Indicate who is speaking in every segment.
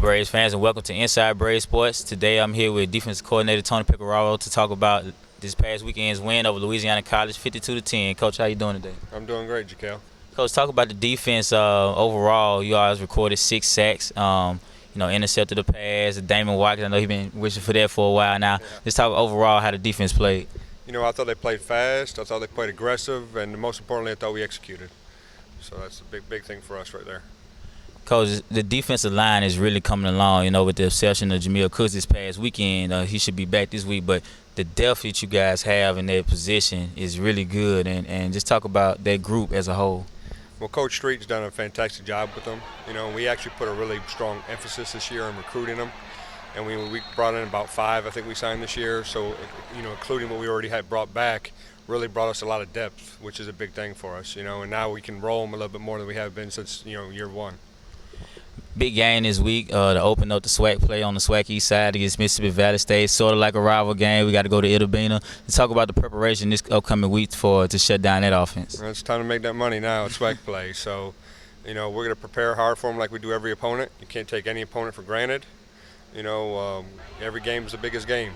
Speaker 1: Braves fans, and welcome to Inside Braves Sports. Today I'm here with defensive coordinator Tony Pecoraro to talk about this past weekend's win over Louisiana College, 52-10. Coach, how you doing today?
Speaker 2: I'm doing great, Jaquel.
Speaker 1: Coach, talk about the defense overall. You guys recorded 6 sacks. Intercepted the pass. Damon Watkins, I know he's been wishing for that for a while now.
Speaker 2: Yeah.
Speaker 1: Just talk overall how the defense played.
Speaker 2: I thought they played fast. I thought they played aggressive, and most importantly, I thought we executed. So that's a big thing for us right there.
Speaker 1: Coach, the defensive line is really coming along, with the exception of Jamil Cooks this past weekend. He should be back this week, but the depth that you guys have in that position is really good, and just talk about that group as a whole.
Speaker 2: Well, Coach Street's done a fantastic job with them. We actually put a really strong emphasis this year on recruiting them, and we brought in about 5, I think we signed this year, so, including what we already had brought back, really brought us a lot of depth, which is a big thing for us, and now we can roll them a little bit more than we have been since, year one.
Speaker 1: Big game this week to open up the SWAC play on the SWAC East side against Mississippi Valley State. Sort of like a rival game. We got to go to Itta Bena. Let's talk about the preparation this upcoming week to shut down that offense.
Speaker 2: Well, it's time to make that money now at SWAC play. So, we're going to prepare hard for them like we do every opponent. You can't take any opponent for granted. Every game is the biggest game.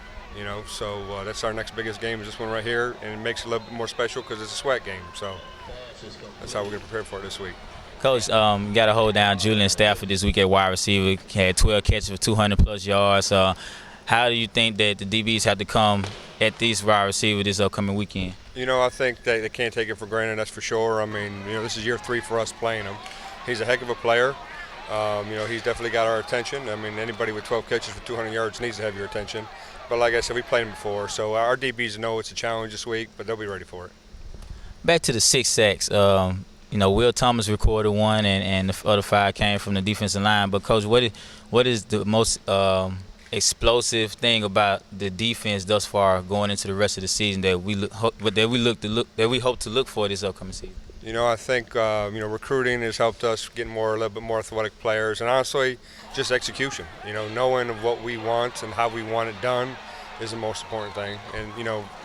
Speaker 2: So that's our next biggest game is this one right here, and it makes it a little bit more special because it's a SWAC game. So that's how we're going to prepare for it this week.
Speaker 1: Coach, got to hold down Julian Stafford this week at wide receiver. He had 12 catches for 200-plus yards. How do you think that the DBs have to come at these wide receivers this upcoming weekend?
Speaker 2: I think they can't take it for granted, that's for sure. This is year 3 for us playing him. He's a heck of a player. He's definitely got our attention. Anybody with 12 catches for 200 yards needs to have your attention. But like I said, we played him before, so our DBs know it's a challenge this week, but they'll be ready for it. Back
Speaker 1: to the 6 sacks. Will Thomas recorded 1, and the other 5 came from the defensive line. But, Coach, what is the most explosive thing about the defense thus far going into the rest of the season that we hope to look for this upcoming season?
Speaker 2: I think recruiting has helped us get a little bit more athletic players, and honestly, just execution. Knowing what we want and how we want it done is the most important thing. And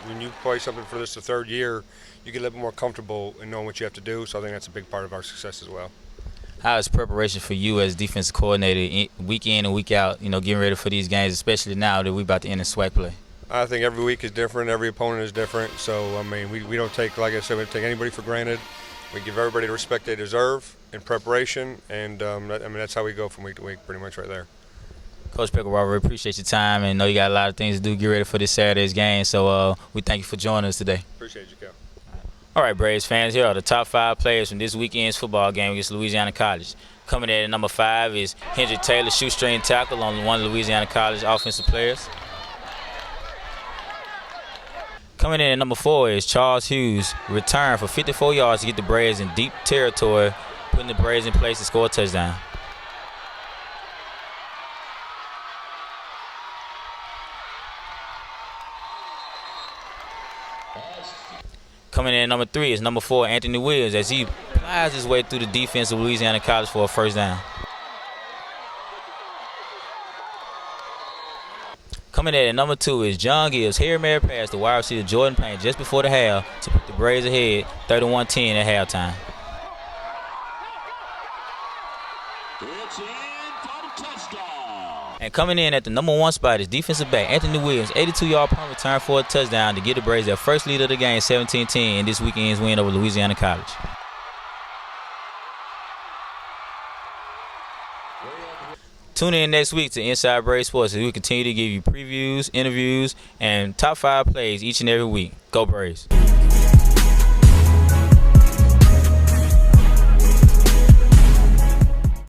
Speaker 2: when you play something for this the 3rd year, you get a little bit more comfortable in knowing what you have to do. So I think that's a big part of our success as well.
Speaker 1: How is preparation for you as defensive coordinator week in and week out, getting ready for these games, especially now that we're about to end the SWAC play?
Speaker 2: I think every week is different. Every opponent is different. So, we don't take, like I said, we don't take anybody for granted. We give everybody the respect they deserve in preparation. And, that's how we go from week to week pretty much right there.
Speaker 1: Coach Pecoraro, we appreciate your time and know you got a lot of things to do. Get ready for this Saturday's game. So we thank you for joining us today.
Speaker 2: Appreciate you, Cal.
Speaker 1: All right, Braves fans, here are the top 5 players from this weekend's football game against Louisiana College. Coming in at number 5 is Hendrick Taylor, shoestring tackle on one of Louisiana College offensive players. Coming in at number 4 is Charles Hughes, return for 54 yards to get the Braves in deep territory, putting the Braves in place to score a touchdown. Coming in at number 3 is number 4, Anthony Williams, as he plies his way through the defense of Louisiana College for a first down. Coming in at number 2 is John Gibbs, Hail Mary pass to wide receiver Jordan Payne just before the half to put the Braves ahead 31-10 at halftime.
Speaker 3: It's in for the touchdown.
Speaker 1: And coming in at the number 1 spot is defensive back Anthony Williams, 82-yard punt return for a touchdown to get the Braves their first lead of the game, 17-10, in this weekend's win over Louisiana College. Tune in next week to Inside Braves Sports as we continue to give you previews, interviews, and top 5 plays each and every week. Go Braves.